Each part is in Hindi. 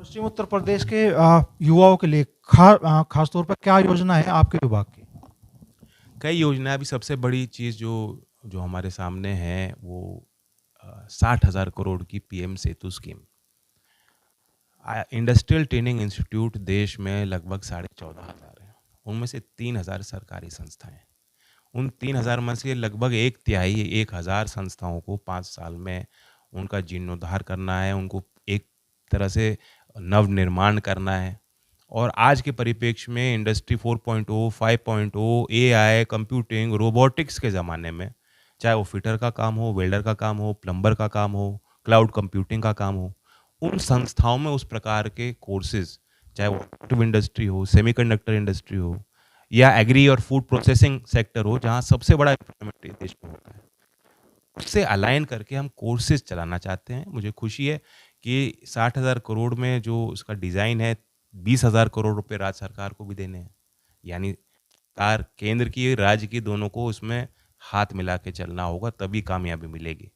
पश्चिम उत्तर प्रदेश के युवाओं के लिए खास तौर पर क्या योजना है आपके विभाग की? कई योजनाएं। अभी सबसे बड़ी चीज़ जो जो हमारे सामने है वो 60,000 करोड़ की पीएम सेतु स्कीम। इंडस्ट्रियल ट्रेनिंग इंस्टीट्यूट देश में लगभग 14,500 हैं। उनमें से 3,000 सरकारी संस्थाएं हैं। उन 3,000 में से लगभग एक तिहाई 1,000 संस्थाओं को 5 साल में उनका जीर्णोद्धार करना है, उनको एक तरह से नवनिर्माण करना है। और आज के परिप्रेक्ष्य में इंडस्ट्री 4.0, 5.0, एआई, कंप्यूटिंग, रोबोटिक्स के ज़माने में, चाहे वो फिटर का काम हो, वेल्डर का काम हो, प्लम्बर का काम हो, क्लाउड कंप्यूटिंग का काम हो, उन संस्थाओं में उस प्रकार के कोर्सेज, चाहे वो ऑटोमोटिव इंडस्ट्री हो, सेमीकंडक्टर इंडस्ट्री हो, या एग्री और फूड प्रोसेसिंग सेक्टर हो, जहाँ सबसे बड़ा एम्प्लॉयमेंट देश में होता है, उससे अलाइन करके हम कोर्सेज चलाना चाहते हैं। मुझे खुशी है कि 60,000 करोड़ में जो उसका डिज़ाइन है, 20,000 करोड़ रुपए राज्य सरकार को भी देने हैं। यानी सरकार केंद्र की राज्य की दोनों को उसमें हाथ मिला के चलना होगा, तभी कामयाबी मिलेगी।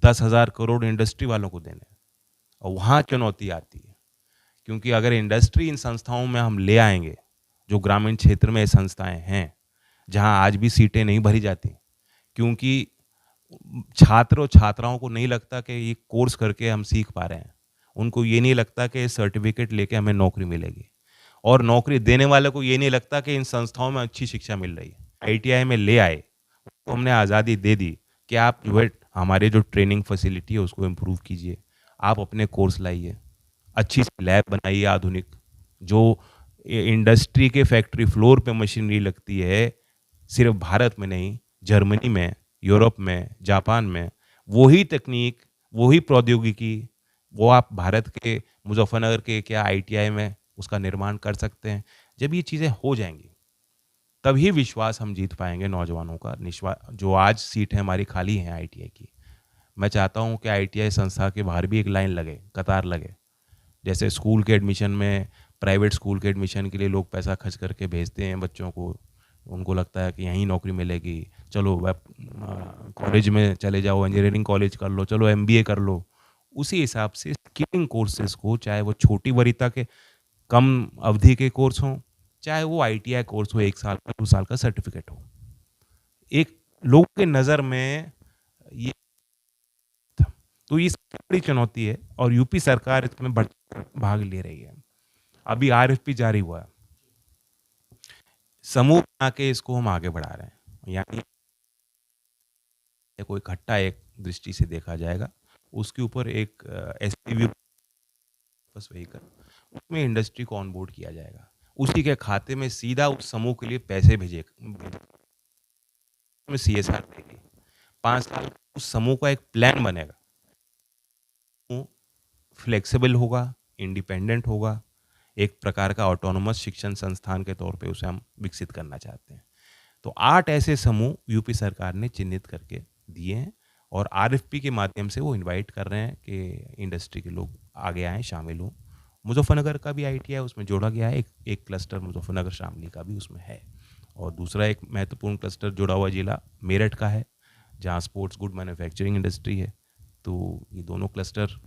10,000 करोड़ इंडस्ट्री वालों को देने हैं। और वहाँ चुनौती आती है, क्योंकि अगर इंडस्ट्री इन संस्थाओं में हम ले आएंगे, जो ग्रामीण क्षेत्र में ये संस्थाएं हैं, जहाँ आज भी सीटें नहीं भरी जाती, क्योंकि छात्र और छात्राओं को नहीं लगता कि ये कोर्स करके हम सीख पा रहे हैं। उनको ये नहीं लगता कि सर्टिफिकेट लेके हमें नौकरी मिलेगी, और नौकरी देने वाले को ये नहीं लगता कि इन संस्थाओं में अच्छी शिक्षा मिल रही है। आईटीआई में ले आए तो हमने आज़ादी दे दी कि आप जो है हमारे जो ट्रेनिंग फैसिलिटी है उसको इम्प्रूव कीजिए, आप अपने कोर्स लाइए, अच्छी सी लैब बनाइए आधुनिक, जो इंडस्ट्री के फैक्ट्री फ्लोर पे मशीनरी लगती है, सिर्फ भारत में नहीं, जर्मनी में, यूरोप में, जापान में, वही तकनीक, वही प्रौद्योगिकी, वो आप भारत के मुजफ्फरनगर के क्या आईटीआई में उसका निर्माण कर सकते हैं। जब ये चीज़ें हो जाएंगी, तभी विश्वास हम जीत पाएंगे नौजवानों का। जो आज सीट है हमारी खाली है आईटीआई की, मैं चाहता हूँ कि आईटीआई संस्था के बाहर भी एक लाइन लगे, कतार लगे। जैसे स्कूल के एडमिशन में, प्राइवेट स्कूल के एडमिशन के लिए लोग पैसा खर्च करके भेजते हैं बच्चों को, उनको लगता है कि यहीं नौकरी मिलेगी, चलो वेब कॉलेज में चले जाओ, इंजीनियरिंग कॉलेज कर लो, चलो एमबीए कर लो। उसी हिसाब से स्किलिंग कोर्सेज को, चाहे वो छोटी वरीयता के कम अवधि के कोर्स हों, चाहे वो आईटीआई कोर्स हो, 1 साल का, 2 साल का सर्टिफिकेट हो, एक लोगों के नज़र में ये था। तो ये सबसे बड़ी चुनौती है, और यूपी सरकार इसमें बढ़ भाग ले रही है। अभी आरएफपी जारी हुआ है, समूह बना के इसको हम आगे बढ़ा रहे हैं। यानी कोई इकट्ठा एक दृष्टि से देखा जाएगा, उसके ऊपर एक एसपीवी बस व्हीकल, उसमें इंडस्ट्री को ऑन बोर्ड किया जाएगा, उसी के खाते में सीधा उस समूह के लिए पैसे भेजे में सीएसआर देगी। 5 साल उस समूह का एक प्लान बनेगा, फ्लेक्सिबल होगा, इंडिपेंडेंट होगा, एक प्रकार का ऑटोनोमस शिक्षण संस्थान के तौर पे उसे हम विकसित करना चाहते हैं। तो 8 ऐसे समूह यूपी सरकार ने चिन्हित करके दिए हैं, और आरएफपी के माध्यम से वो इनवाइट कर रहे हैं कि इंडस्ट्री के लोग आगे आएँ, शामिल हों। मुजफ्फरनगर का भी आईटीआई उसमें जोड़ा गया है, एक क्लस्टर मुजफ्फरनगर शामली का भी उसमें है, और दूसरा एक महत्वपूर्ण क्लस्टर जुड़ा हुआ जिला मेरठ का है, जहाँ स्पोर्ट्स गुड मैन्युफैक्चरिंग इंडस्ट्री है। तो ये दोनों क्लस्टर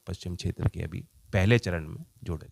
पश्चिम क्षेत्र के अभी पहले चरण में जोड़े गए।